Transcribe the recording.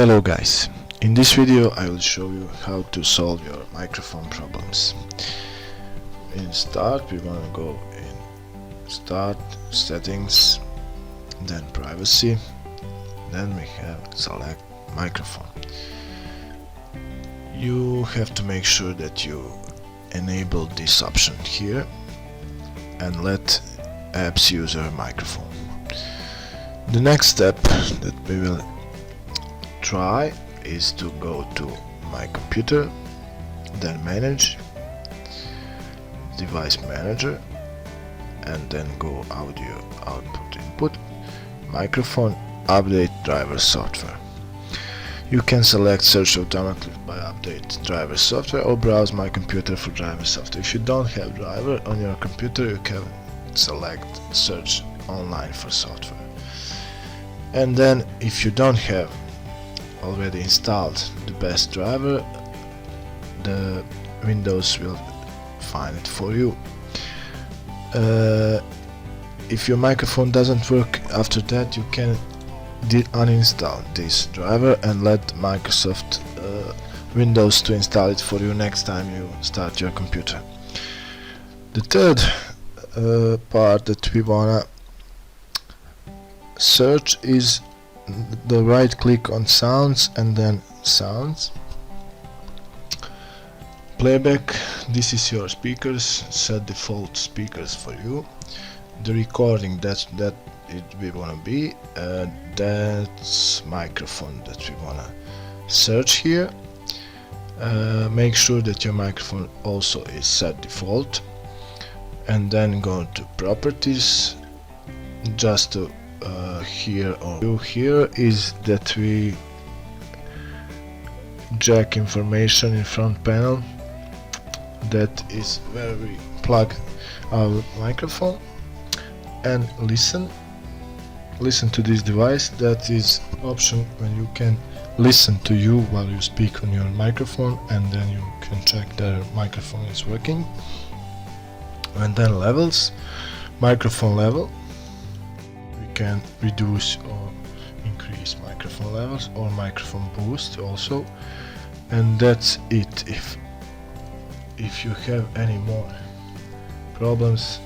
Hello guys, in this video I will show you how to solve your microphone problems. In start we want to go in start, settings, then privacy, then we have select microphone. You have to make sure that you enable this option here and let apps use your microphone. The next step that we will try is to go to my computer, then manage, device manager, and then go audio output input, microphone, update driver software. You can select search automatically by update driver software or browse my computer for driver software. If you don't have driver on your computer, you can select search online for software. And then if you don't have already installed the best driver, the Windows will find it for you. If your microphone doesn't work after that, you can uninstall this driver and let Microsoft Windows to install it for you next time you start your computer. The third part that we wanna search is the right click on sounds and then sounds. Playback, this is your speakers, set default speakers for you. The recording, that's it we wanna be, that's microphone that we wanna search here. Make sure that your microphone also is set default, and then go to properties. Just to here is that we jack information in front panel, that is where we plug our microphone, and listen to this device. That is option when you can listen to you while you speak on your microphone, and then you can check that the microphone is working. And then levels, microphone level, can reduce or increase microphone levels or microphone boost also, and that's it. If you have any more problems,